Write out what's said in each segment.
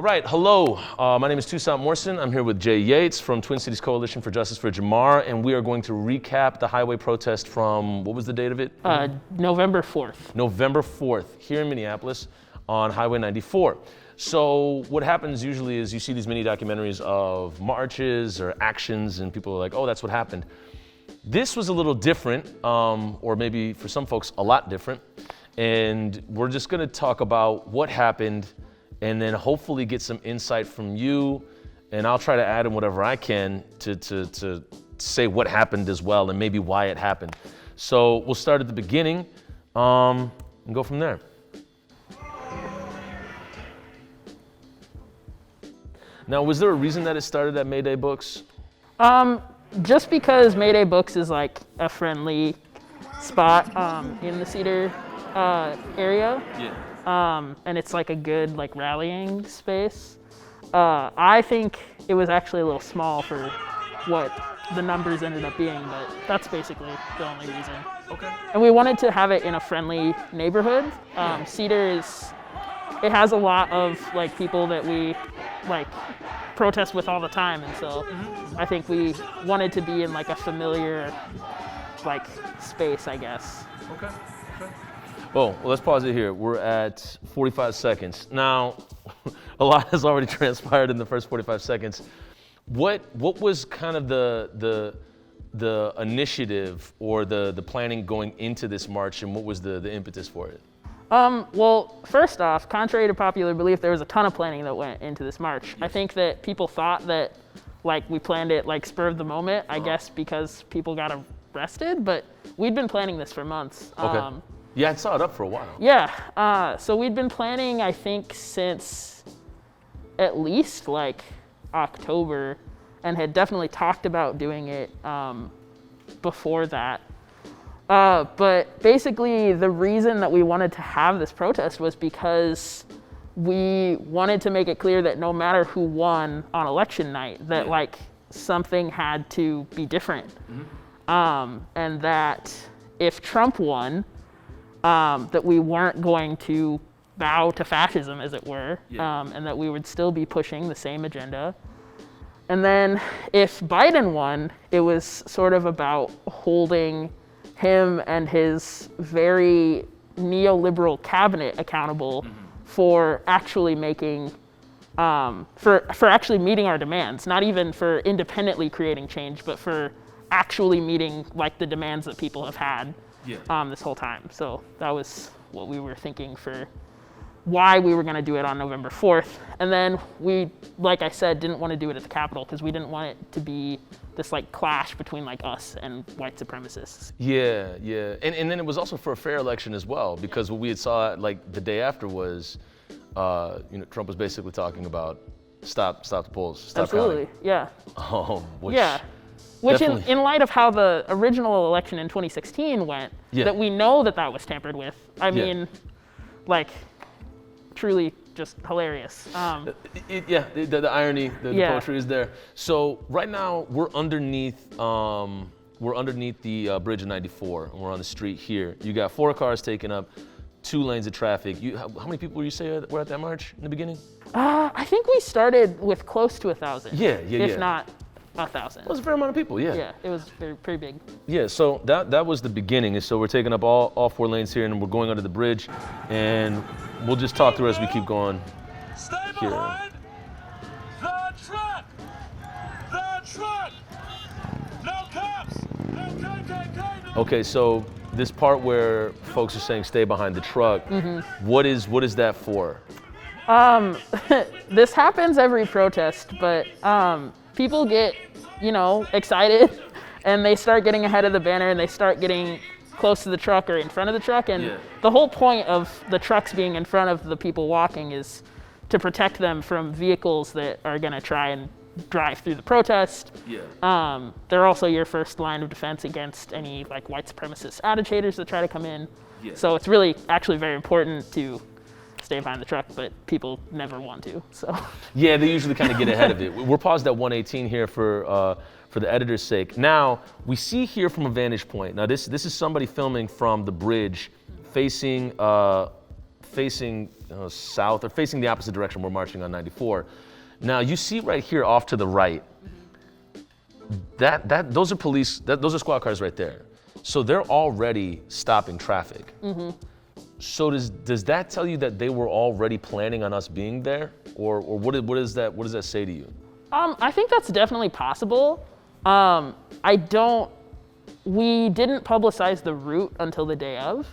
All right, hello. My name is Toussaint Morrison. I'm here with Jay Yates from Twin Cities Coalition for Justice for Jamar, and we are going to recap the highway protest from, what was the date of it? November 4th. November 4th, here in Minneapolis on Highway 94. So what happens usually is you see these mini documentaries of marches or actions, and people are like, oh, that's what happened. This was a little different, or maybe for some folks, a lot different. And we're just gonna talk about what happened and then hopefully get some insight from you. And I'll try to add in whatever I can to say what happened as well and maybe why it happened. So we'll start at the beginning and go from there. Now, was there a reason that it started at Mayday Books? Just because Mayday Books is like a friendly spot in the Cedar area. Yeah. And it's like a good like rallying space. I think it was actually a little small for what the numbers ended up being, but that's basically the only reason. Okay. And we wanted to have it in a friendly neighborhood. Cedar it has a lot of like people that we like protest with all the time, and so I think we wanted to be in like a familiar like space, I guess. Okay. Well, let's pause it here. We're at 45 seconds. Now, a lot has already transpired in the first 45 seconds. What was kind of the initiative or the planning going into this march, and what was the impetus for it? Well, first off, contrary to popular belief, there was a ton of planning that went into this march. Yes. I think that people thought that like we planned it like spur of the moment, I guess because people got arrested, but we'd been planning this for months. Okay. Yeah, I saw it up for a while. Yeah, so we'd been planning, I think, since at least like October, and had definitely talked about doing it before that. But basically, the reason that we wanted to have this protest was because we wanted to make it clear that no matter who won on election night, that like something had to be different. And that if Trump won, that we weren't going to bow to fascism, as it were, and that we would still be pushing the same agenda. And then if Biden won, it was sort of about holding him and his very neoliberal cabinet accountable for actually making, for actually meeting our demands, not even for independently creating change, but for actually meeting like the demands that people have had this whole time. So that was what we were thinking for why we were going to do it on November 4th. And then we, like I said, didn't want to do it at the Capitol because we didn't want it to be this like clash between like us and white supremacists. Yeah. And then it was also for a fair election as well, because what we had saw like the day after was, Trump was basically talking about stop the polls, stop Absolutely, counting. Yeah. Which in light of how the original election in 2016 went, that we know that was tampered with. I mean, like, truly just hilarious. The irony, the poetry is there. So right now we're underneath the bridge of 94, and we're on the street here. You got 4 cars taking up 2 lanes of traffic. How many people would you say were at that march in the beginning? I think we started with close to 1,000. If not 1,000. It was a fair amount of people, Yeah, it was pretty big. Yeah, so that was the beginning. And so we're taking up all 4 lanes here, and we're going under the bridge, and we'll just talk through as we keep going. Stay behind the truck! The truck! No cops! No KKK! No. Okay, so this part where folks are saying stay behind the truck, what is that for? This happens every protest, but people get, excited, and they start getting ahead of the banner, and they start getting close to the truck or in front of the truck. And the whole point of the trucks being in front of the people walking is to protect them from vehicles that are going to try and drive through the protest. They're also your first line of defense against any like white supremacist agitators that try to come in. So it's really actually very important to stay behind the truck, but people never want to. So yeah, they usually kind of get ahead of it. We're paused at 118 here for the editor's sake. Now we see here from a vantage point. Now this is somebody filming from the bridge, facing facing south, or facing the opposite direction we're marching on 94. Now you see right here off to the right, those are squad cars right there. So they're already stopping traffic. So does that tell you that they were already planning on us being there, or what does that say to you? I think that's definitely possible. We didn't publicize the route until the day of.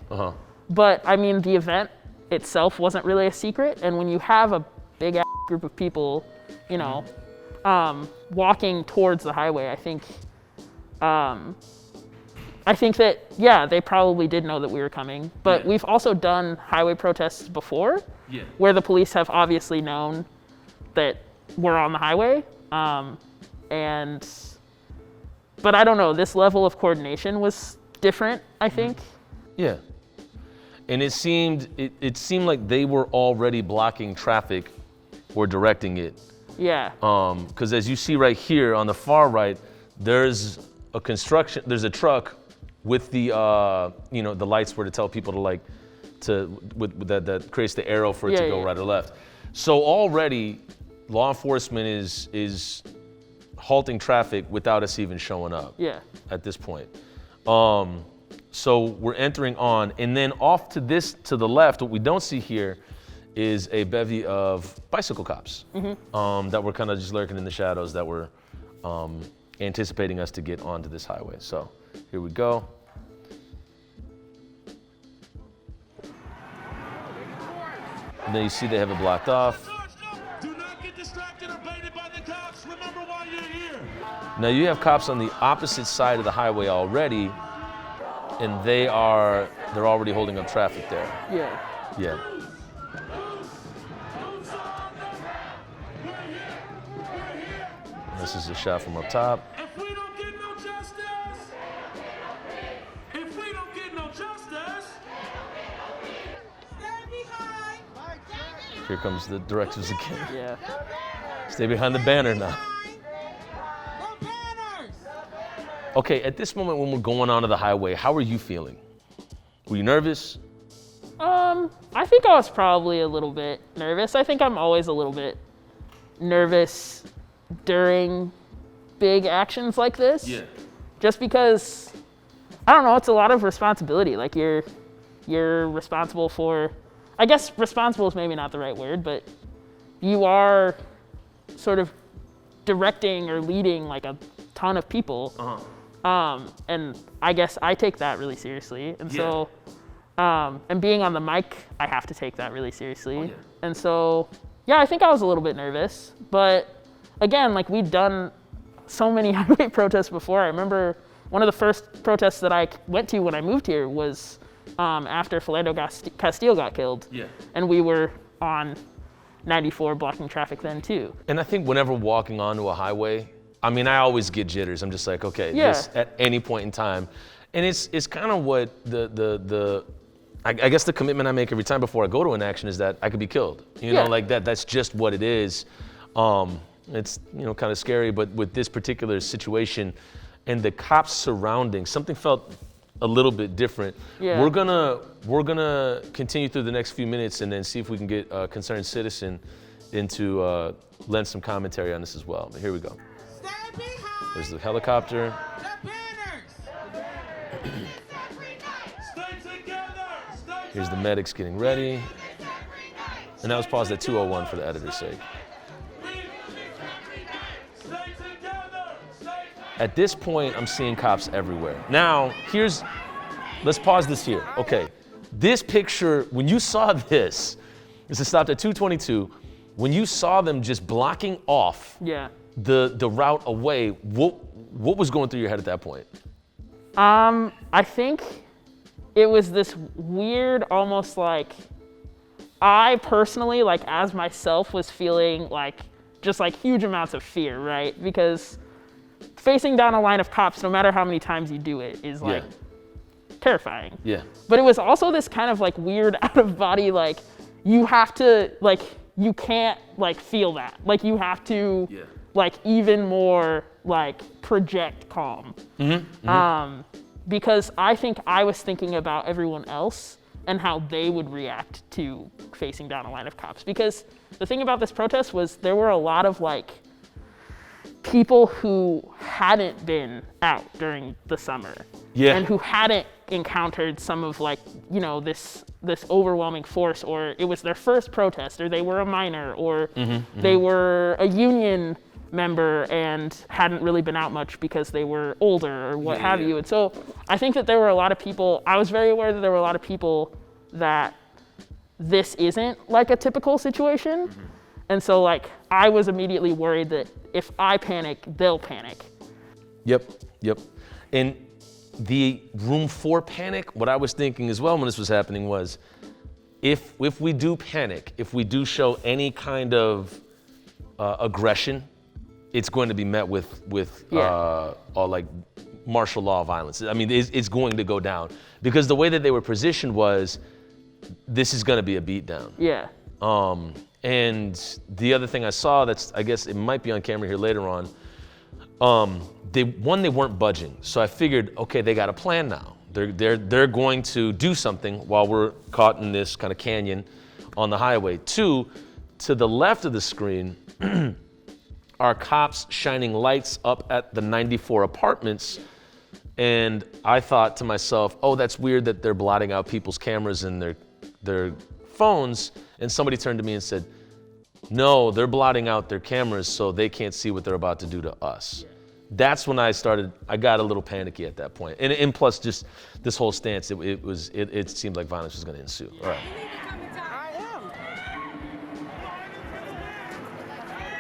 But I mean, the event itself wasn't really a secret, and when you have a big ass group of people, you know, walking towards the highway, I think that, yeah, they probably did know that we were coming. But we've also done highway protests before, where the police have obviously known that we're on the highway. But I don't know, this level of coordination was different, I think. Yeah. And it seemed like they were already blocking traffic or directing it. Yeah. Because as you see right here on the far right, there's a truck with the the lights where to tell people that creates the arrow for it to go right or left. So already law enforcement is halting traffic without us even showing up. Yeah. At this point. So we're entering on, and then off to the left, what we don't see here is a bevy of bicycle cops that were kind of just lurking in the shadows, that were anticipating us to get onto this highway. So here we go. And then you see they have it blocked off. Do not get distracted or baited by the cops. Remember why you're here. Now you have cops on the opposite side of the highway already, and they're already holding up traffic there. Yeah. Yeah. This is a shot from up top. If we don't get no justice, stay behind. Here comes the directives again. Yeah. Stay behind the banner now. The banners. Okay, at this moment when we're going onto the highway, how are you feeling? Were you nervous? I think I was probably a little bit nervous. I think I'm always a little bit nervous during big actions like this. Yeah. Just because, I don't know, it's a lot of responsibility. Like you're responsible for, I guess responsible is maybe not the right word, but you are sort of directing or leading like a ton of people. And I guess I take that really seriously. And so, and being on the mic, I have to take that really seriously. And so, yeah, I think I was a little bit nervous, but again, like we'd done so many highway protests before. I remember one of the first protests that I went to when I moved here was after Philando Castile got killed. Yeah. And we were on 94 blocking traffic then too. And I think whenever walking onto a highway, I mean, I always get jitters. I'm just like, okay, this at any point in time. And it's kind of what I guess the commitment I make every time before I go to an action is that I could be killed. You know, like that's just what it is. It's, kind of scary, but with this particular situation and the cops surrounding, something felt a little bit different. Yeah. We're gonna continue through the next few minutes and then see if we can get a concerned citizen into lend some commentary on this as well. But here we go. Stay behind. There's the helicopter. The banners. Stay together. Here's the medics getting ready. And that was paused at 2:01 for the editor's sake. At this point, I'm seeing cops everywhere. Now, let's pause this here. Okay, this picture, when you saw this is stopped at 2:22. When you saw them just blocking off the route away, what was going through your head at that point? I think it was this weird, almost like, I personally, like as myself, was feeling like just like huge amounts of fear, right? Because facing down a line of cops, no matter how many times you do it, is like terrifying. Yeah. But it was also this kind of like weird out of body, like you have to, like, you can't like feel that. Like you have to like even more like project calm. Because I think I was thinking about everyone else and how they would react to facing down a line of cops. Because the thing about this protest was there were a lot of like people who hadn't been out during the summer and who hadn't encountered some of like, you know, this overwhelming force, or it was their first protest, or they were a minor, or they were a union member and hadn't really been out much because they were older or what have you. And so I think that there were a lot of people, I was very aware that there were a lot of people that this isn't like a typical situation. And so like I was immediately worried that if I panic, they'll panic. Yep. And the room for panic, what I was thinking as well when this was happening was, if we do panic, if we do show any kind of aggression, it's going to be met with like martial law violence. I mean, it's going to go down because the way that they were positioned was, this is going to be a beatdown. Yeah. And the other thing I saw, that's, I guess it might be on camera here later on, they weren't budging. So I figured, okay, they got a plan now. They're going to do something while we're caught in this kind of canyon on the highway. Two, to the left of the screen are cops shining lights up at the 94 apartments. And I thought to myself, oh, that's weird that they're blotting out people's cameras and their phones. And somebody turned to me and said, no, they're blotting out their cameras so they can't see what they're about to do to us. That's when I got a little panicky at that point. And plus just this whole stance, it seemed like violence was gonna ensue. All right.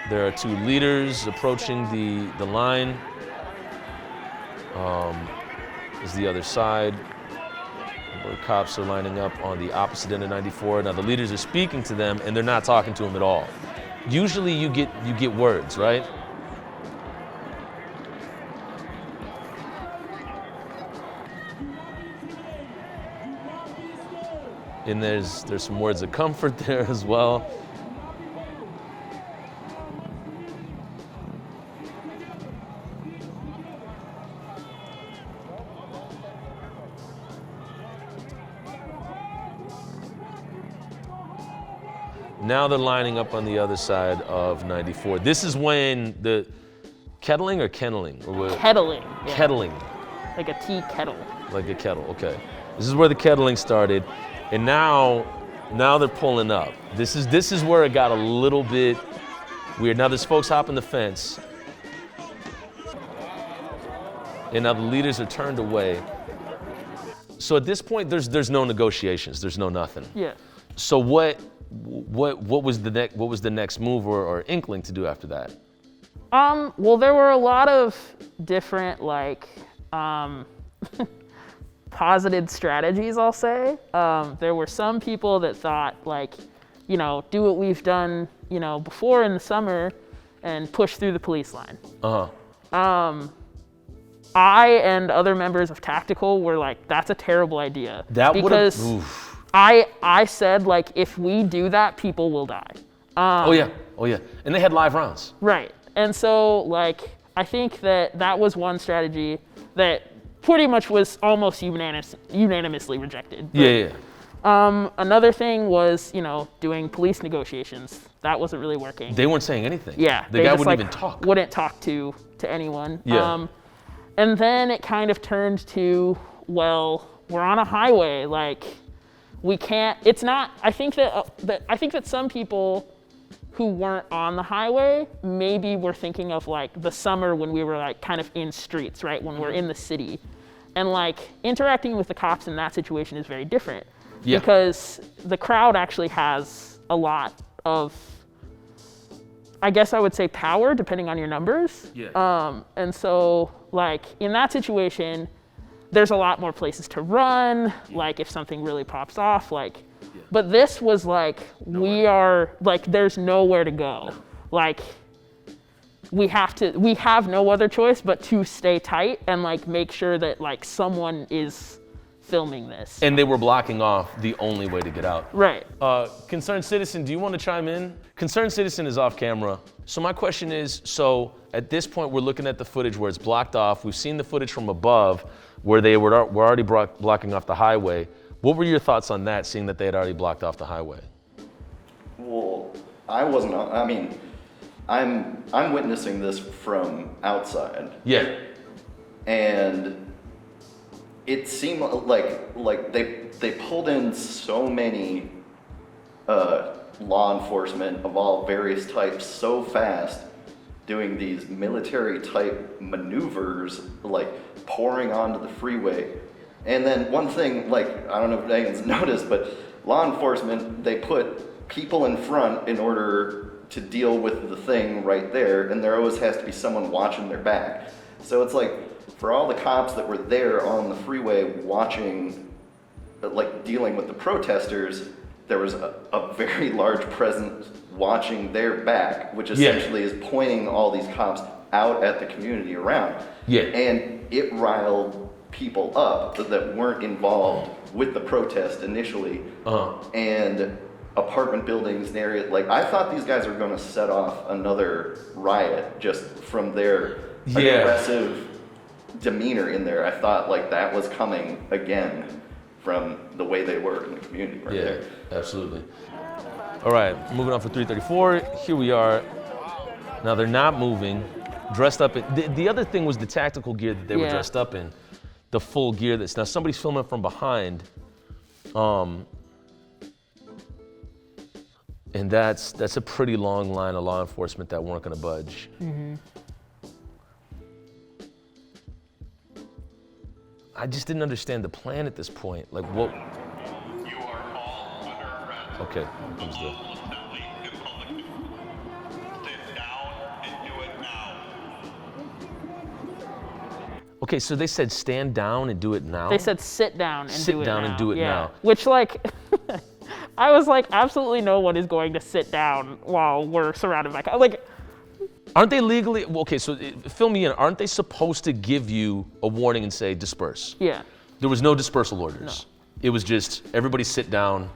There are two leaders approaching the line. Is the other side, where cops are lining up on the opposite end of 94. Now the leaders are speaking to them and they're not talking to them at all. Usually you get words, right? And there's some words of comfort there as well. Now they're lining up on the other side of 94. This is when the kettling or kenneling? Or what? Kettling. Yeah. Kettling. Like a tea kettle. Like a kettle, okay. This is where the kettling started. And now they're pulling up. This is where it got a little bit weird. Now there's folks hopping the fence. And now the leaders are turned away. So at this point, there's no negotiations. There's no nothing. Yeah. So what was the next move or inkling to do after that? Well, there were a lot of different like posited strategies, I'll say. There were some people that thought like, you know, do what we've done, you know, before in the summer and push through the police line. I and other members of Tactical were like, that's a terrible idea. Because I said, like, if we do that, people will die. Oh yeah. And they had live rounds. Right. And so, like, I think that was one strategy that pretty much was almost unanimously rejected. Yeah. Another thing was, you know, doing police negotiations. That wasn't really working. They weren't saying anything. Yeah. The guy just, wouldn't like, even talk. Wouldn't talk to anyone. Yeah. And then it kind of turned to, well, we're on a highway, like, we can't, it's not, I think that some people who weren't on the highway maybe were thinking of like the summer when we were like kind of in streets, right? When we're in the city. And like interacting with the cops in that situation is very different. Yeah. Because the crowd actually has a lot of, I guess I would say, power depending on your numbers. Yeah. And so like in that situation, there's a lot more places to run, like if something really pops off, like, but this was like, we are, like, there's nowhere to go. Like, we have no other choice but to stay tight and like make sure that like someone is filming this. And they were blocking off the only way to get out. Right. Concerned citizen, do you want to chime in? Concerned citizen is off camera. So my question is, so at this point we're looking at the footage where it's blocked off. We've seen the footage from above where they were already blocking off the highway. What were your thoughts on that, seeing that they had already blocked off the highway? Well, I wasn't. I mean, I'm witnessing this from outside, Yeah. and it seemed like they pulled in so many law enforcement of all various types so fast, doing these military type maneuvers, like pouring onto the freeway. And then one thing, like, I don't know if anyone's noticed, but law enforcement, they put people in front in order to deal with the thing right there, and there always has to be someone watching their back. So it's like, for all the cops that were there on the freeway watching, like dealing with the protesters, there was a very large presence watching their back, which essentially is pointing all these cops out at the community around. Yeah. And it riled people up that weren't involved with the protest initially. And apartment buildings and area, like, I thought these guys were going to set off another riot just from their aggressive demeanor in there. I thought like that was coming again from the way they were in the community right there. Yeah, absolutely. All right, moving on for 334. Here we are. Now they're not moving, dressed up in, the other thing was the tactical gear that they were dressed up in, the full gear that's, now somebody's filming from behind, and that's a pretty long line of law enforcement that weren't gonna budge. I just didn't understand the plan at this point. Like, what? You are all under arrest. Okay, here comes the. Assembly in public. Sit down and do it now. Okay, so they said stand down and do it now? They said sit down and Sit do it down now. and do it now. Which, like, I was like, absolutely no one is going to sit down while we're surrounded by cops. Like, Aren't they legally, well, okay, so fill me in. Aren't they supposed to give you a warning and say disperse? yeah. There was no dispersal orders. It was just everybody sit down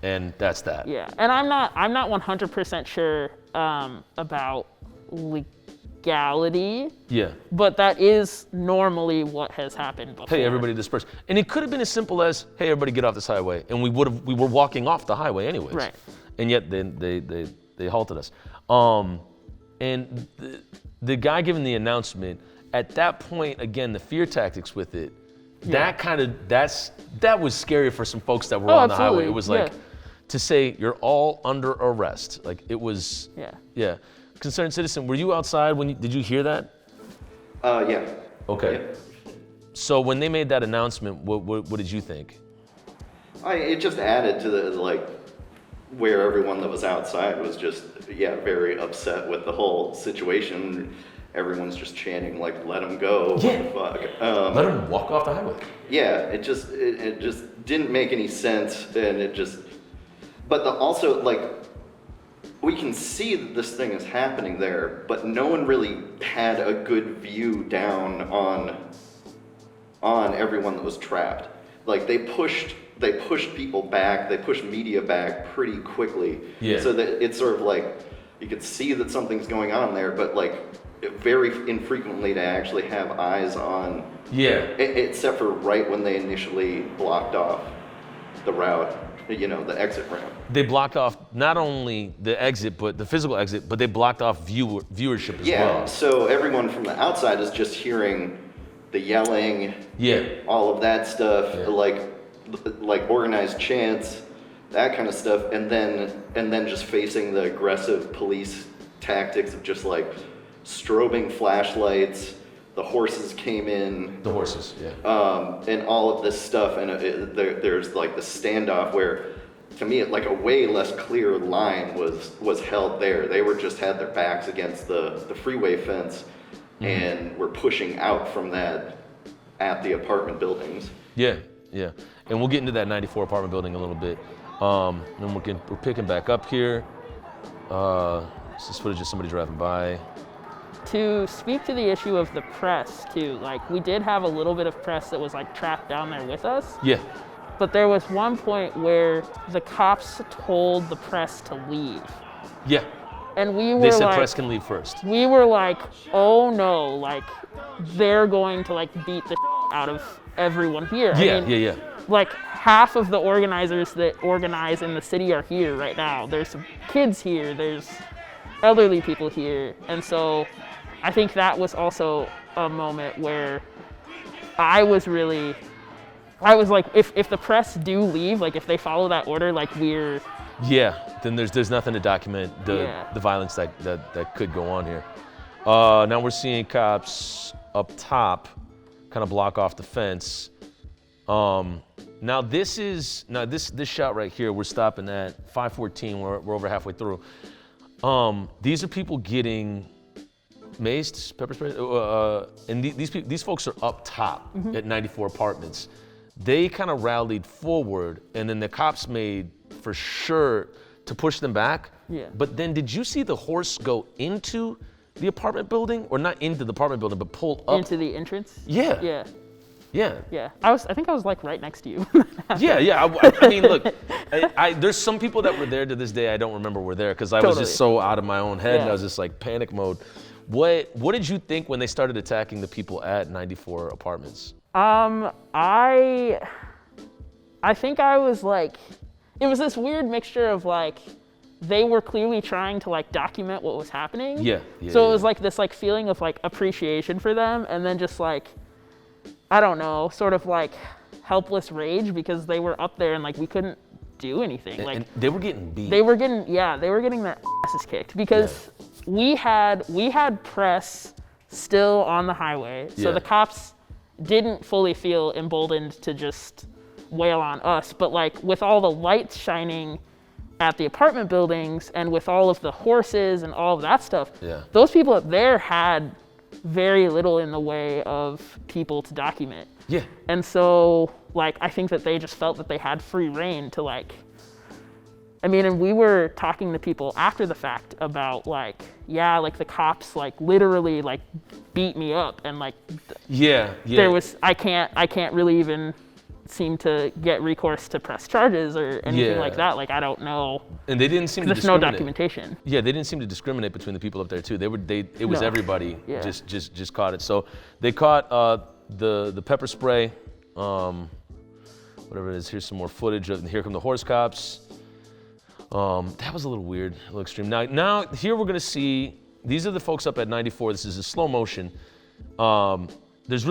and that's that. Yeah, and I'm not 100% sure about legality, Yeah. but that is normally what has happened before. Hey, everybody disperse. And it could have been as simple as, hey, everybody get off this highway. And we were walking off the highway anyways. Right. And yet they halted us. And the guy giving the announcement, at that point, again, the fear tactics with it, that was scary for some folks that were on the highway. It was like, to say you're all under arrest. Like, it was, yeah. Concerned citizen, were you outside did you hear that? Yeah. Okay. Yeah. So when they made that announcement, what did you think? It just added to the, like, where everyone that was outside was just, very upset with the whole situation. Everyone's just chanting, like, let him go, what the fuck. Let him walk off the highway. Yeah, it just didn't make any sense, and but also, like, we can see that this thing is happening there, but no one really had a good view down on everyone that was trapped. Like, they pushed people back, they pushed media back pretty quickly. Yeah. So that it's sort of like, you could see that something's going on there, but like, very infrequently to actually have eyes on. Yeah. Except for right when they initially blocked off the route, the exit ramp. They blocked off not only the exit, but the physical exit, but they blocked off viewership as well. Yeah, so everyone from the outside is just hearing the yelling, all of that stuff, like organized chants, that kind of stuff, and then just facing the aggressive police tactics of just like strobing flashlights. The horses came in. The horses, and all of this stuff, and there's like the standoff where, to me, like a way less clear line was held there. They had their backs against the freeway fence, and were pushing out from that at the apartment buildings. Yeah. And we'll get into that 94 apartment building a little bit. And we're picking back up here. This is footage of somebody driving by. To speak to the issue of the press too, like, we did have a little bit of press that was like trapped down there with us. Yeah. But there was one point where the cops told the press to leave. Yeah. And we were They said like, press can leave first. we were like, oh no, like, they're going to like beat the out of everyone here. Yeah, I mean, yeah. Like half of the organizers that organize in the city are here right now. There's some kids here, there's elderly people here. And so I think that was also a moment where I was like, if the press do leave, like if they follow that order, like Yeah, then there's nothing to document the violence that could go on here. Now we're seeing cops up top kind of block off the fence. Now this shot right here, we're stopping at 5:14. We're over halfway through. These are people getting maced, pepper spray, and these folks are up top at 94 Apartments. They kind of rallied forward, and then the cops made for sure to push them back. Yeah. But then did you see the horse go into the apartment building, or not into the apartment building, but pull up into the entrance. Yeah. Yeah. Yeah. Yeah. I think I was like right next to you. Yeah. I mean, look, there's some people that were there to this day I don't remember were there because I was just so out of my own head and I was just like panic mode. What did you think when they started attacking the people at 94 Apartments? I think I was like, it was this weird mixture of like, they were clearly trying to like document what was happening. Yeah. So it was like this like feeling of like appreciation for them, and then just like, I don't know, sort of like helpless rage because they were up there and like we couldn't do anything. And they were getting beat. They were getting their asses kicked because we had press still on the highway, so the cops didn't fully feel emboldened to just wail on us, but like with all the lights shining at the apartment buildings and with all of the horses and all of that stuff, those people up there had very little in the way of people to document. Yeah. And so like I think that they just felt that they had free reign to like, I mean, and we were talking to people after the fact about like, like the cops like literally like beat me up and like there was I can't really even seem to get recourse to press charges or anything like that. Like I don't know. And they didn't seem to discriminate. There's no documentation. Yeah, they didn't seem to discriminate between the people up there too. It was everybody just caught it. So they caught the pepper spray, whatever it is. Here's some more footage of Here Come the Horse Cops. That was a little weird, a little extreme. Now here we're gonna see, these are the folks up at 94. This is a slow motion. There's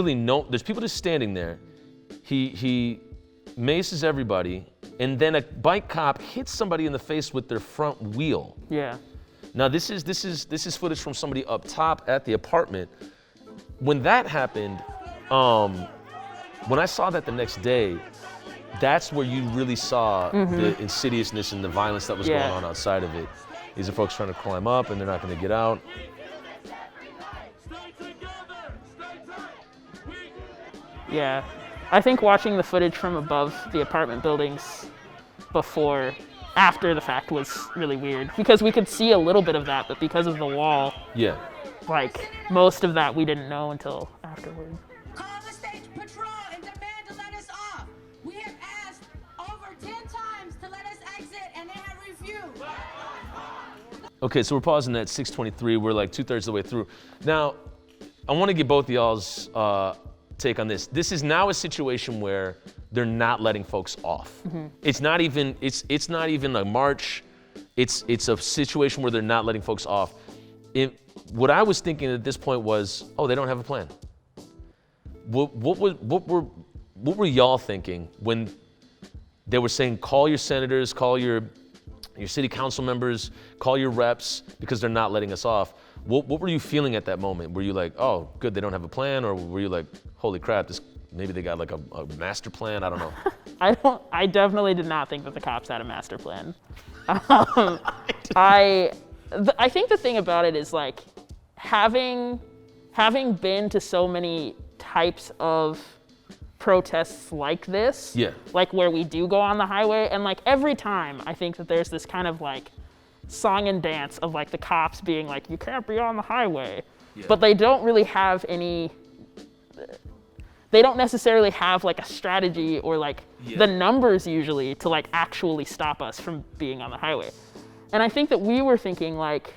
people just standing there. He maces everybody, and then a bike cop hits somebody in the face with their front wheel. Yeah. Now this is footage from somebody up top at the apartment. When that happened, when I saw that the next day, that's where you really saw the insidiousness and the violence that was going on outside of it. These are folks trying to climb up and they're not going to get out. Yeah. I think watching the footage from above the apartment buildings after the fact was really weird because we could see a little bit of that, but because of the wall, like most of that we didn't know until afterward. Call the state patrol and demand to let us off. We have asked over 10 times to let us exit and they have refused. Okay, so we're pausing at 6:23. We're like 2/3 of the way through. Now, I want to get both of y'all's take on this. This is now a situation where they're not letting folks off. It's not even a march. It's a situation where they're not letting folks off. What I was thinking at this point was, they don't have a plan. What were y'all thinking when they were saying call your senators, call your city council members, call your reps because they're not letting us off? What were you feeling at that moment? Were you like, oh, good, they don't have a plan? Or were you like, holy crap, maybe they got like a master plan? I don't know. I definitely did not think that the cops had a master plan. I think the thing about it is like having been to so many types of protests like this, like where we do go on the highway, and like every time I think that there's this kind of like song and dance of like the cops being like, you can't be on the highway, but they don't really have they don't necessarily have like a strategy or like the numbers usually to like actually stop us from being on the highway. And I think that we were thinking like,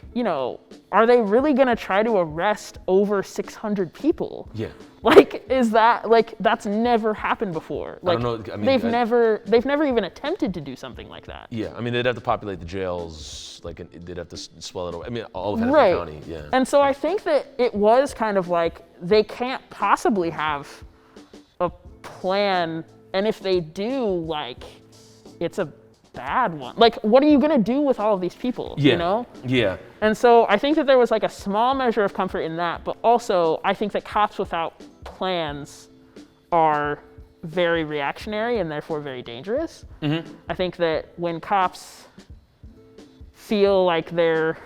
are they really gonna try to arrest over 600 people? Yeah. Like, is that, like, that's never happened before. Like, I don't know. I mean, they've never even attempted to do something like that. Yeah, I mean, they'd have to populate the jails, like, they'd have to swell it over. I mean, all of Hennepin Right. County, yeah. And so I think that it was kind of like, they can't possibly have a plan, and if they do, like, it's a bad one. Like, what are you gonna do with all of these people, Yeah. Yeah. And so I think that there was like a small measure of comfort in that, but also I think that cops without plans are very reactionary and therefore very dangerous. I think that when cops feel like they're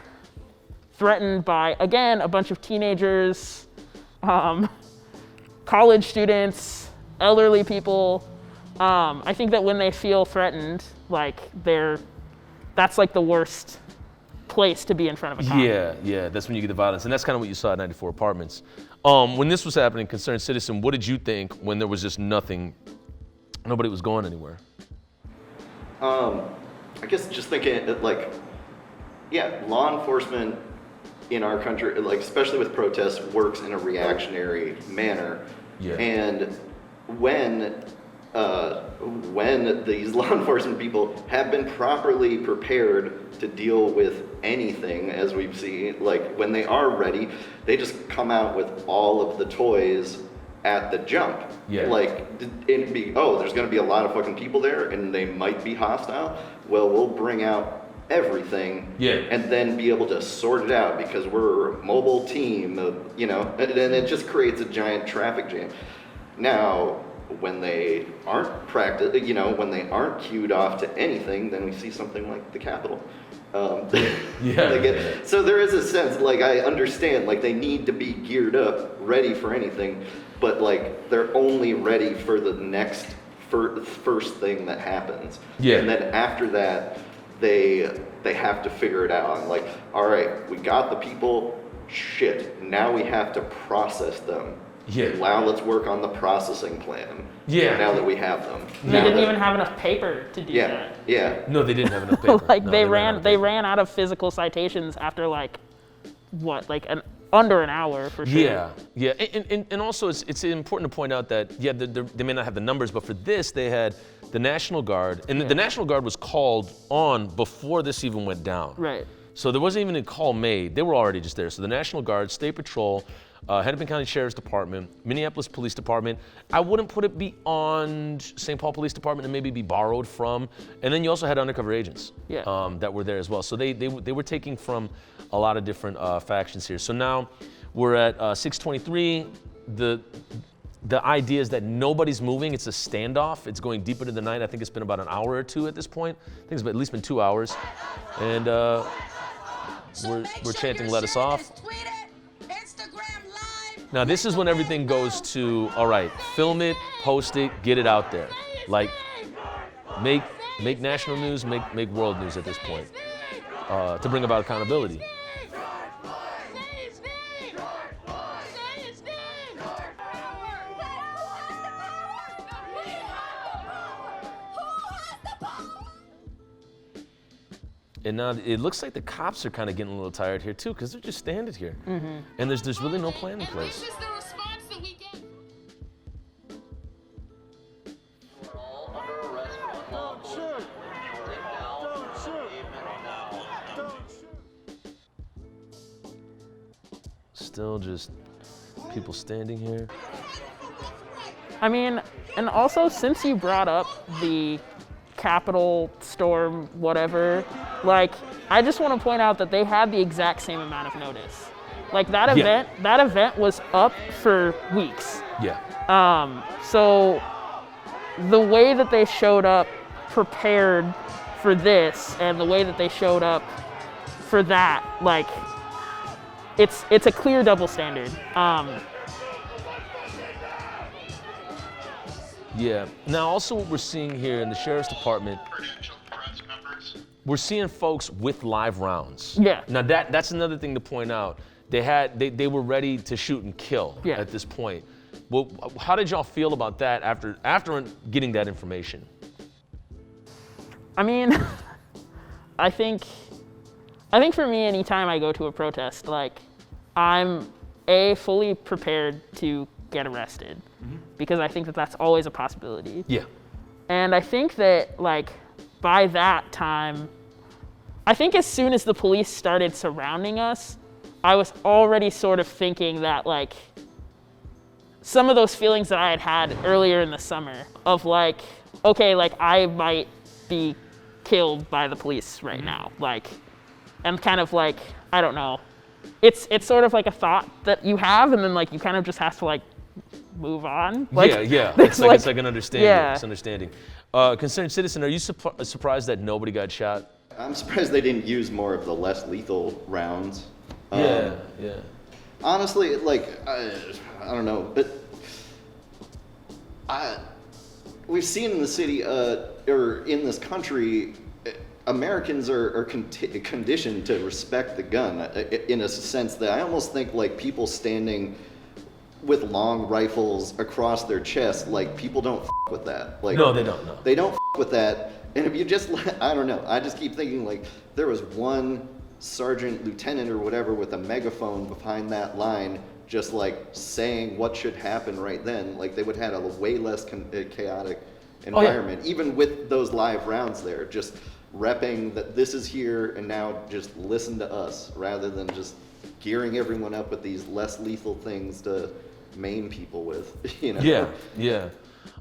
threatened by, again, a bunch of teenagers, college students, elderly people, I think that when they feel threatened, like that's like the worst place to be in front of a cop. Yeah, that's when you get the violence. And that's kind of what you saw at 94 Apartments. When this was happening, Concerned Citizen, what did you think when there was just nothing, nobody was going anywhere? I guess just thinking like, law enforcement in our country, like especially with protests, works in a reactionary manner. Yeah. And when these law enforcement people have been properly prepared to deal with anything, as we've seen, like when they are ready, they just come out with all of the toys at the jump. Yeah. Like, it'd be, there's gonna be a lot of fucking people there and they might be hostile. Well, we'll bring out everything. Yeah. And then be able to sort it out because we're a mobile team, and it just creates a giant traffic jam. Now, when they aren't when they aren't queued off to anything, then we see something like the Capitol. So there is a sense, like, I understand, like, they need to be geared up, ready for anything, but like they're only ready for the next first thing that happens. Yeah. And then after that, they have to figure it out. Like, all right, we got the people. Shit, now we have to process them. Yeah. Now let's work on the processing plan. Yeah. Now that we have them. They didn't even have enough paper to do that. Yeah. No, they didn't have enough paper. Like No, they ran out of ran paper. out of physical citations after under an hour for sure. Yeah, and also it's important to point out that they may not have the numbers, but for this they had the National Guard, and the National Guard was called on before this even went down. Right. So there wasn't even a call made; they were already just there. So the National Guard, State Patrol, Hennepin County Sheriff's Department, Minneapolis Police Department. I wouldn't put it beyond St. Paul Police Department and maybe be borrowed from. And then you also had undercover agents that were there as well. So they were taking from a lot of different factions here. So now we're at 6:23. The idea is that nobody's moving. It's a standoff. It's going deep into the night. I think it's been about an hour or two at this point. I think it's at least been 2 hours. And we're chanting, "Let us off." Now this is when everything goes to, all right, film it, post it, get it out there. Like, make national news, make world news at this point, to bring about accountability. And now it looks like the cops are kind of getting a little tired here too, because they're just standing here, and there's really no plan in place. This is the response that we get. We're all under arrest for unlawful. Take down. Don't shoot. Still just people standing here. I mean, and also since you brought up the Capitol storm, whatever, like, I just want to point out that they had the exact same amount of notice. Like that event was up for weeks. Yeah. So the way that they showed up prepared for this and the way that they showed up for that, like, it's a clear double standard. Yeah. Now, also what we're seeing here in the Sheriff's Department, Credentialed press members. we're seeing folks with live rounds. Yeah. Now that's another thing to point out. They were ready to shoot and kill at this point. Well, how did y'all feel about that after getting that information? I mean, I think I think for me, anytime I go to a protest, like, I'm fully prepared to get arrested because I think that that's always a possibility. Yeah. And I think that, like, by that time, I think as soon as the police started surrounding us, I was already sort of thinking that, like, some of those feelings that I had had earlier in the summer of, like, okay, like, I might be killed by the police right now, like, and kind of like, I don't know. It's sort of like a thought that you have, and then, like, you kind of just have to, like, move on. Like, Yeah. It's like an understanding. Yeah. It's understanding. Concerned citizen, are you surprised that nobody got shot? I'm surprised they didn't use more of the less lethal rounds. Yeah. Honestly, like, I don't know, but we've seen in the city, or in this country, Americans are conditioned to respect the gun in a sense that I almost think, like, people standing with long rifles across their chest, like, people don't with that. Like, No, they don't. No. They don't with that. And if you just, I don't know, I just keep thinking, like, there was one sergeant, lieutenant, or whatever with a megaphone behind that line, just, like, saying what should happen right then, like, they would have had a way less chaotic environment, even with those live rounds there, just repping that this is here and now just listen to us, rather than just gearing everyone up with these less lethal things to maim people with, you know? Yeah.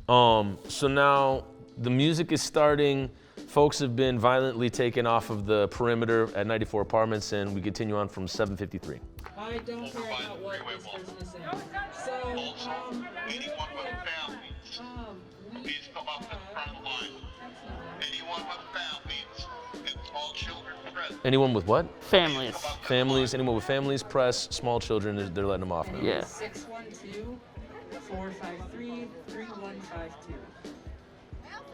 So now the music is starting. Folks have been violently taken off of the perimeter at 94 Apartments, and we continue on from 753. I don't care about what this person is saying. So, Anyone with families, please come up to the front line. Anyone with families and small children present. Anyone with what? families. Families. Anyone with families, press, small children, they're letting them off now. Yeah. 612-453-3152.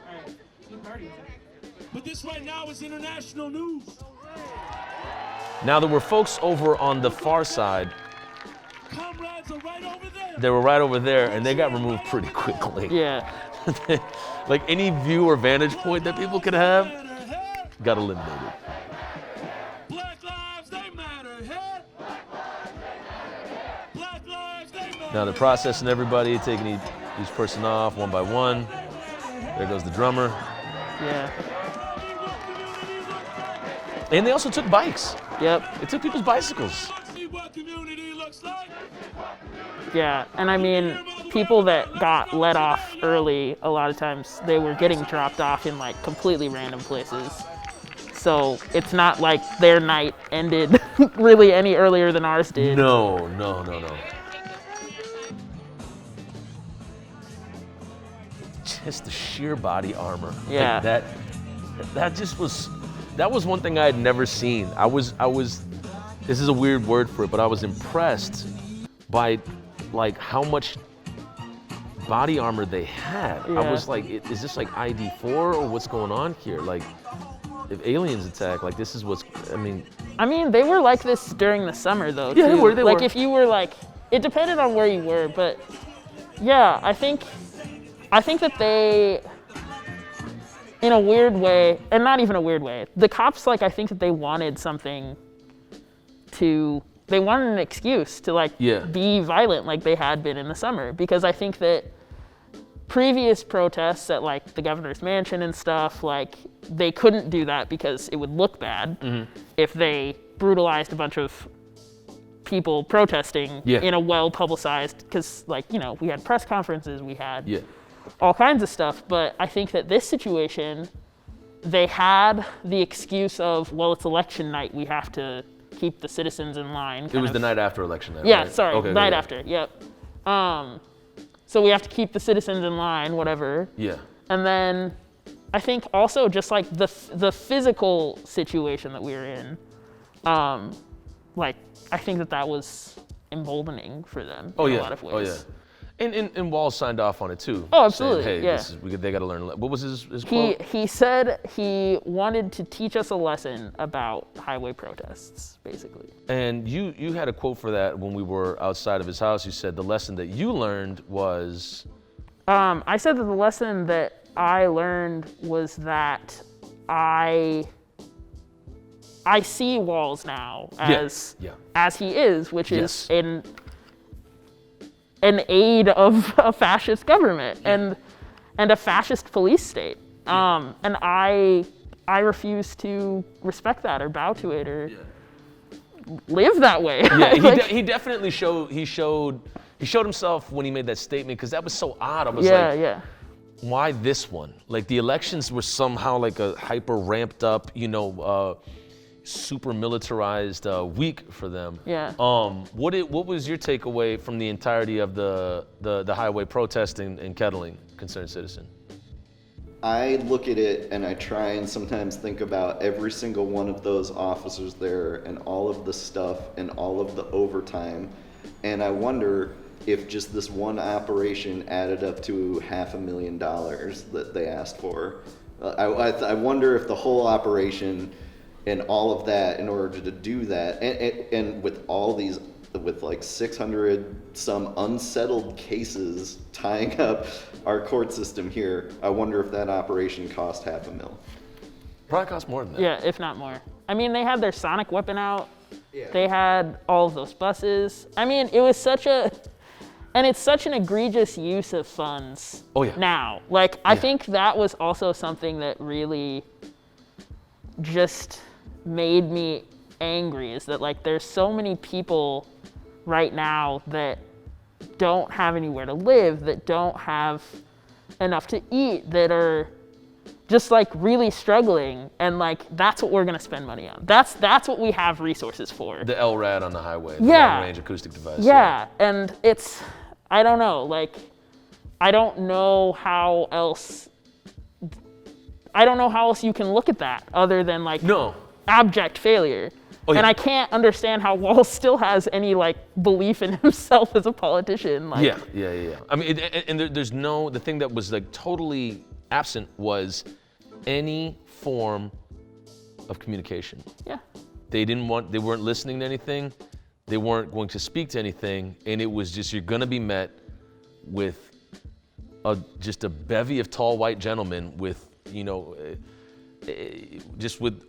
Alright, keep partying. But this right now is international news. Now there were folks over on the far side. Comrades are right over there. They were right over there, and they got removed pretty quickly. Yeah. Like any view or vantage point that people could have, got eliminated. Black lives, they matter. Hey? Black lives, they matter. Now they're processing everybody, taking each person off one by one. There goes the drummer. Yeah. And they also took bikes. Yep. They took people's bicycles. See what community looks like. Yeah. And I mean, people that got let off early, a lot of times they were getting dropped off in, like, completely random places. So it's not like their night ended really any earlier than ours did. No. Just the sheer body armor. Yeah. Like that was one thing I had never seen. I was this is a weird word for it, but I was impressed by, like, how much body armor they had. I Yeah. was like, is this like ID4 or what's going on here? Like, if aliens attack, like, this is what's, I mean, they were like this during the summer, though. Yeah, too. they were, they like, were. if you were, like, it depended on where you were, but yeah, I think that they, in a weird way, and not even a weird way, the cops, like, I think that they wanted they wanted an excuse to, like, Yeah. be violent like they had been in the summer, because I think that previous protests at, like, the governor's mansion and stuff, like, they couldn't do that because it would look bad if they brutalized a bunch of people protesting Yeah. in a well-publicized, because, like, you know, we had press conferences, we had yeah. all kinds of stuff, but I think that this situation, they had the excuse of, well, it's election night, we have to keep the citizens in line. It was the night after election night, Yeah, right? sorry, Okay, night yeah. after, yep. So we have to keep the citizens in line, whatever. Yeah. And then I think also just, like, the physical situation that we were in, like, I think that was emboldening for them in a lot of ways. Oh, yeah. And Walls signed off on it, too. Oh, absolutely, Saying, hey, yeah. they got to learn. What was his quote? He said he wanted to teach us a lesson about highway protests, basically. And you had a quote for that when we were outside of his house. You said the lesson that you learned was... I said that the lesson that I learned was that I I see Walls now as he is, which is an aid of a fascist government and a fascist police state. And I refuse to respect that or bow to it or live that way. Yeah, he definitely showed himself when he made that statement, because that was so odd. I was why this one? Like, the elections were somehow like a hyper ramped up, super militarized week for them. Yeah. What was your takeaway from the entirety of the highway protesting and kettling, concerned citizen? I look at it and I try and sometimes think about every single one of those officers there and all of the stuff and all of the overtime, and I wonder if just this one operation added up to $500,000 that they asked for. I wonder if the whole operation and all of that, in order to do that, and with all these, with like 600 some unsettled cases tying up our court system here, I wonder if that operation cost $500,000. Probably cost more than that. Yeah, if not more. I mean, they had their sonic weapon out. Yeah. They had all of those buses. I mean, it was it's such an egregious use of funds. Oh, yeah. Now, like, I think that was also something that really just made me angry, is that, like, there's so many people right now that don't have anywhere to live, that don't have enough to eat, that are just like really struggling, and like that's what we're gonna spend money on. That's what we have resources for. The LRAD on the highway, the long range acoustic device. Yeah, and it's, I don't know, like, I don't know how else you can look at that other than like abject failure. Oh, yeah. And I can't understand how Walls still has any like belief in himself as a politician. Like, yeah. I mean, there's the thing that was like totally absent was any form of communication. Yeah. They weren't listening to anything. They weren't going to speak to anything. And it was just, you're gonna be met with just a bevy of tall white gentlemen with, just with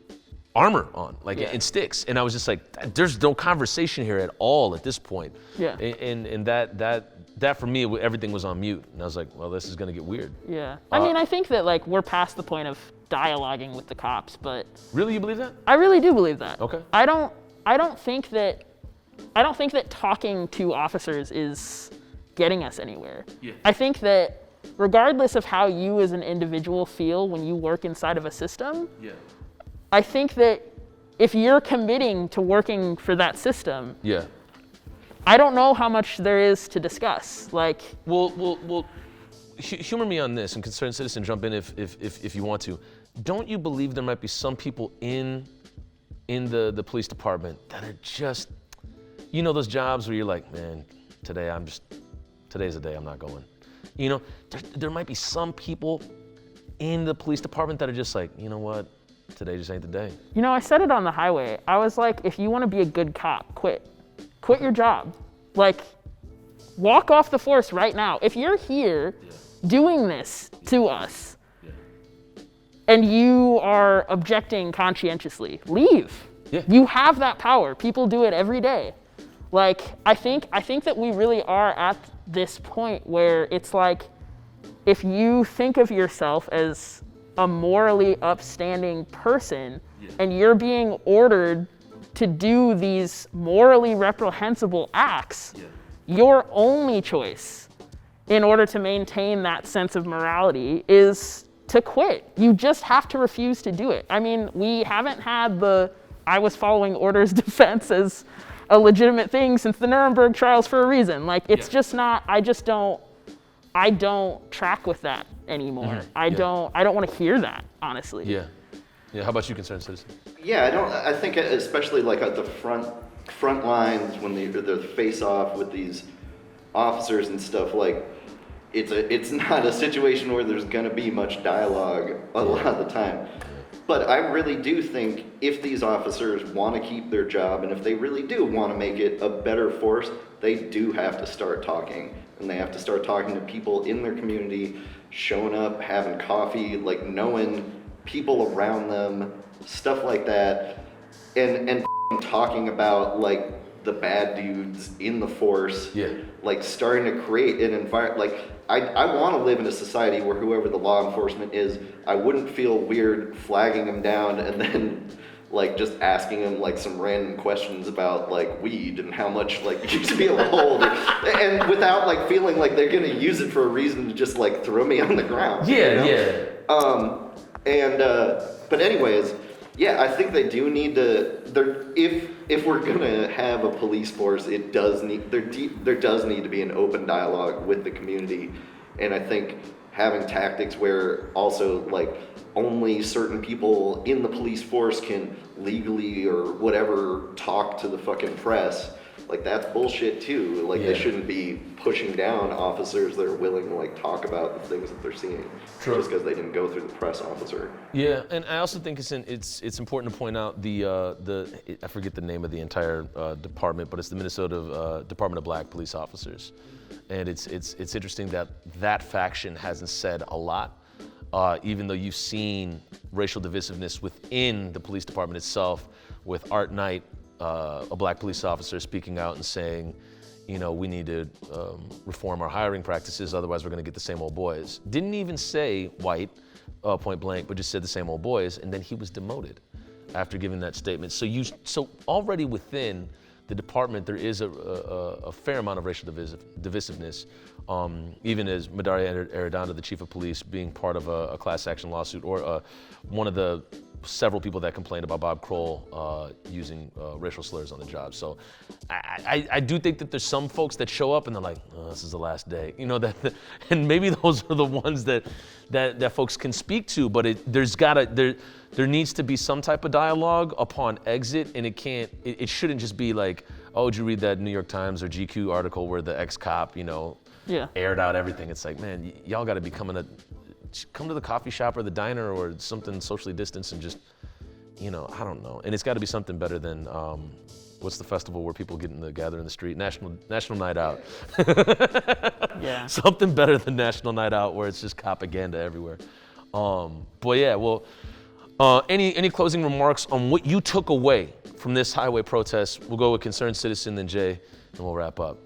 armor on, like and sticks. And I was just like, there's no conversation here at all at this point. Yeah. And that for me, everything was on mute. And I was like, well, this is gonna get weird. Yeah. I mean, I think that like we're past the point of dialoguing with the cops, but Really, you believe that? I really do believe that. Okay. I don't think that talking to officers is getting us anywhere. Yeah. I think that regardless of how you as an individual feel when you work inside of a system, I think that if you're committing to working for that system, I don't know how much there is to discuss. Like, well, humor me on this, and concerned citizen, jump in if you want to. Don't you believe there might be some people in the police department that are just, those jobs where you're like, man, today's the day I'm not going. There might be some people in the police department that are just like, you know what? Today just ain't the day. I said it on the highway. I was like, if you want to be a good cop, quit your job. Like, walk off the force right now. If you're here doing this to us and you are objecting conscientiously, leave. Yeah. You have that power. People do it every day. Like, I think that we really are at this point where it's like, if you think of yourself as a morally upstanding person and you're being ordered to do these morally reprehensible acts, your only choice in order to maintain that sense of morality is to quit. You just have to refuse to do it. I mean, we haven't had the I was following orders defense as a legitimate thing since the Nuremberg trials for a reason. Like, it's just not, I don't track with that anymore. I don't want to hear that, honestly. Yeah. How about you, concerned citizen? Yeah, I think especially like at the front lines when they're face off with these officers and stuff, like it's not a situation where there's gonna be much dialogue a lot of the time. But I really do think if these officers want to keep their job and if they really do want to make it a better force, they do have to start talking. And they have to start talking to people in their community, showing up, having coffee, like knowing people around them, stuff like that. and talking about like the bad dudes in the force, like starting to create an environment. Like I want to live in a society where whoever the law enforcement is, I wouldn't feel weird flagging them down and then like just asking them like some random questions about like weed and how much like you should be able to hold, and without like feeling like they're gonna use it for a reason to just like throw me on the ground. But anyways, yeah, I think they do need to. If we're gonna have a police force, it does need there does need to be an open dialogue with the community, and I think having tactics where also like only certain people in the police force can legally or whatever talk to the fucking press, like that's bullshit too. Like they shouldn't be pushing down officers that are willing to like talk about the things that they're seeing just because they didn't go through the press officer. Yeah, and I also think it's important to point out the I forget the name of the entire department, but it's the Minnesota Department of Black Police Officers, and it's interesting that that faction hasn't said a lot. Even though you've seen racial divisiveness within the police department itself, with Art Knight, a black police officer, speaking out and saying, you know, we need to reform our hiring practices, otherwise we're gonna get the same old boys. Didn't even say white, point blank, but just said the same old boys, and then he was demoted after giving that statement. So already within the department, there is a fair amount of racial divisiveness. Even as Madaria Arredondo, the chief of police, being part of a class action lawsuit, or one of the several people that complained about Bob Kroll using racial slurs on the job. So I do think that there's some folks that show up and they're like, oh, this is the last day. You know, and maybe those are the ones that folks can speak to, but there needs to be some type of dialogue upon exit, and it shouldn't just be like, oh, did you read that New York Times or GQ article where the ex-cop, you know, aired out everything? It's like, man, y'all got to be come to the coffee shop or the diner or something socially distanced and just, you know, I don't know. And it's got to be something better than, what's the festival where people get gather in the street? National Night Out. Yeah. Something better than National Night Out where it's just propaganda everywhere. But yeah, well, any closing remarks on what you took away from this highway protest? We'll go with Concerned Citizen, then Jay, and we'll wrap up.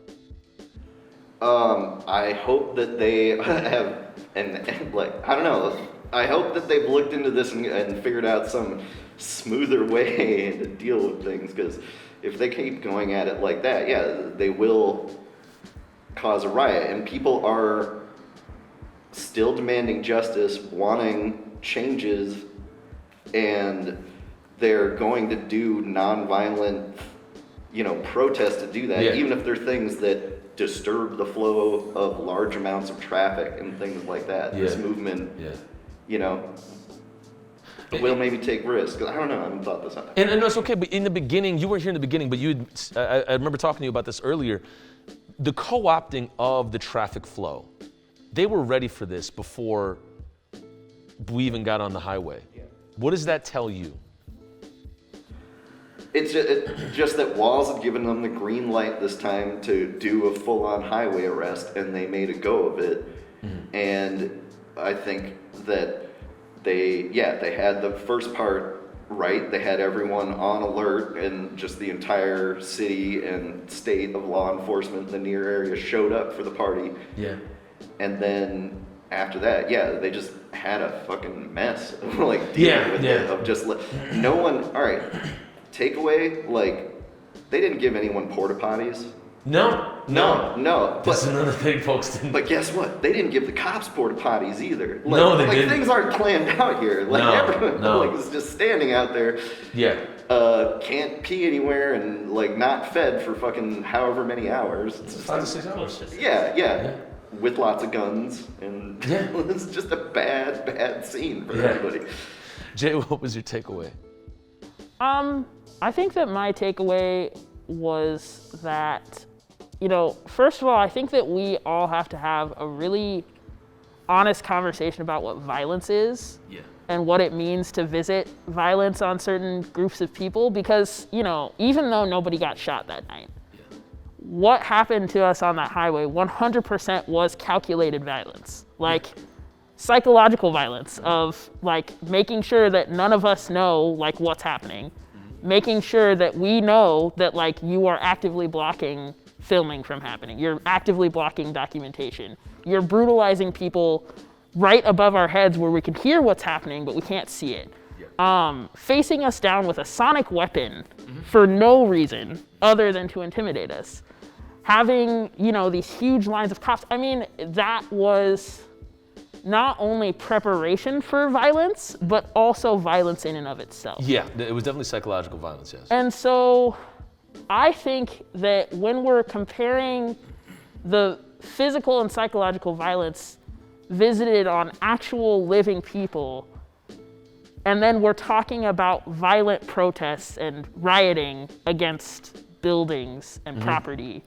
I hope that they have, and like, I don't know, I hope that they've looked into this and figured out some smoother way to deal with things, because if they keep going at it like that, yeah, they will cause a riot, and people are still demanding justice, wanting changes, and they're going to do nonviolent, you know, protest to do that, even if they're things that disturb the flow of large amounts of traffic and things like that. This movement, you know, will maybe take risks. I don't know, I haven't thought this out. And no, it's okay, but in the beginning, you weren't here in the beginning, but I remember talking to you about this earlier. The co-opting of the traffic flow, they were ready for this before we even got on the highway. What does that tell you? It's just that Walz had given them the green light this time to do a full-on highway arrest, and they made a go of it. Mm-hmm. And I think that they had the first part right. They had everyone on alert, and just the entire city and state of law enforcement in the near area showed up for the party. Yeah. And then after that, they just had a fucking mess of like dealing with it, of just no one. All right. Takeaway, like, they didn't give anyone porta potties. No. That's another thing folks didn't. But guess what? They didn't give the cops porta potties either. Like, no, they didn't. Things aren't planned out here. Like everyone is just standing out there. Yeah. Can't pee anywhere and like not fed for fucking however many hours. It's 5 to 6 hours. Yeah. With lots of guns, and it's just a bad scene for everybody. Jay, what was your takeaway? I think that my takeaway was that, you know, first of all, I think that we all have to have a really honest conversation about what violence is and what it means to visit violence on certain groups of people, because, you know, even though nobody got shot that night, what happened to us on that highway 100% was calculated violence, like psychological violence of like making sure that none of us know like what's happening. making sure that we know that like you are actively blocking filming from happening. You're actively blocking documentation. You're brutalizing people right above our heads where we can hear what's happening, but we can't see it. Facing us down with a sonic weapon for no reason other than to intimidate us. Having, these huge lines of cops. I mean, that was not only preparation for violence, but also violence in and of itself. Yeah, it was definitely psychological violence, yes. And so I think that when we're comparing the physical and psychological violence visited on actual living people, and then we're talking about violent protests and rioting against buildings and property,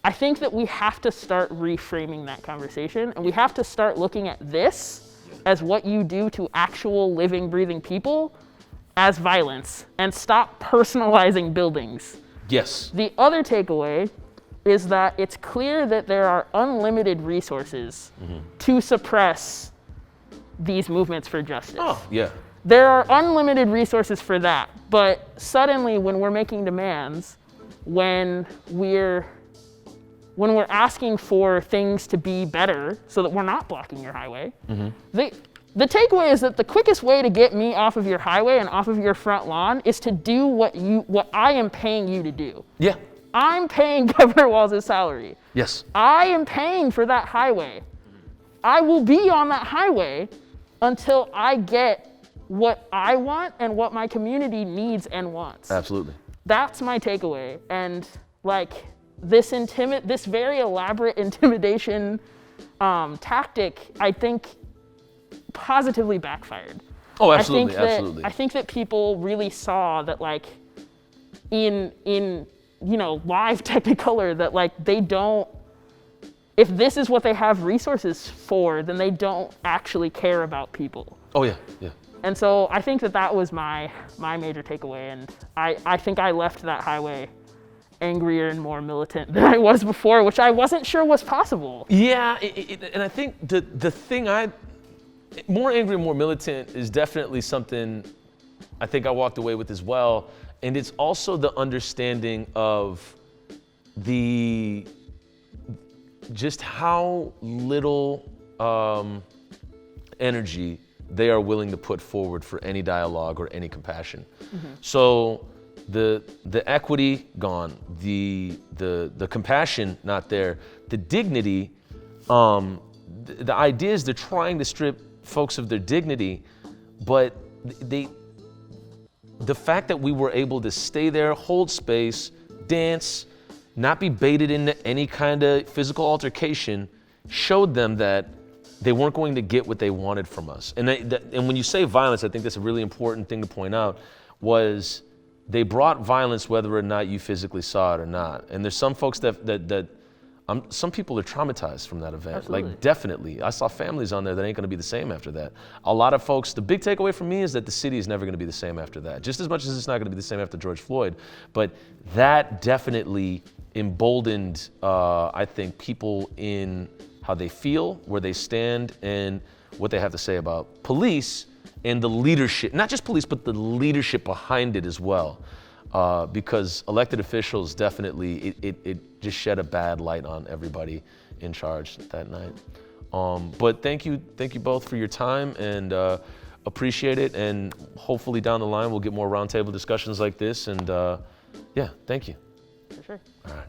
I think that we have to start reframing that conversation, and we have to start looking at this as what you do to actual living, breathing people as violence, and stop personalizing buildings. Yes. The other takeaway is that it's clear that there are unlimited resources to suppress these movements for justice. Oh, yeah. There are unlimited resources for that, but suddenly when we're making demands, when we're asking for things to be better so that we're not blocking your highway, the takeaway is that the quickest way to get me off of your highway and off of your front lawn is to do what I am paying you to do. Yeah. I'm paying Governor Walz' salary. Yes. I am paying for that highway. I will be on that highway until I get what I want and what my community needs and wants. Absolutely. That's my takeaway. And like this very elaborate intimidation tactic, I think positively backfired. Oh, absolutely, absolutely. I think that people really saw that like in live Technicolor that like they don't, if this is what they have resources for, then they don't actually care about people. Oh yeah, yeah. And so I think that was my major takeaway, and I think I left that highway angrier and more militant than I was before, which I wasn't sure was possible. Yeah, and I think the thing more angry and more militant is definitely something I think I walked away with as well, and it's also the understanding of just how little energy they are willing to put forward for any dialogue or any compassion. So the equity gone, the compassion not there, the dignity, the idea is they're trying to strip folks of their dignity, but the fact that we were able to stay there, hold space, dance, not be baited into any kind of physical altercation, showed them that they weren't going to get what they wanted from us. And when you say violence, I think that's a really important thing to point out, was they brought violence whether or not you physically saw it or not. And there's some folks some people are traumatized from that event. Absolutely. Like definitely. I saw families on there that ain't gonna be the same after that. A lot of folks, the big takeaway for me is that the city is never gonna be the same after that. Just as much as it's not gonna be the same after George Floyd, but that definitely emboldened, I think, people in how they feel, where they stand, and what they have to say about police and the leadership, not just police, but the leadership behind it as well. Because elected officials definitely, it just shed a bad light on everybody in charge that night. But thank you both for your time, and appreciate it. And hopefully down the line we'll get more roundtable discussions like this. And yeah, thank you. For sure. All right.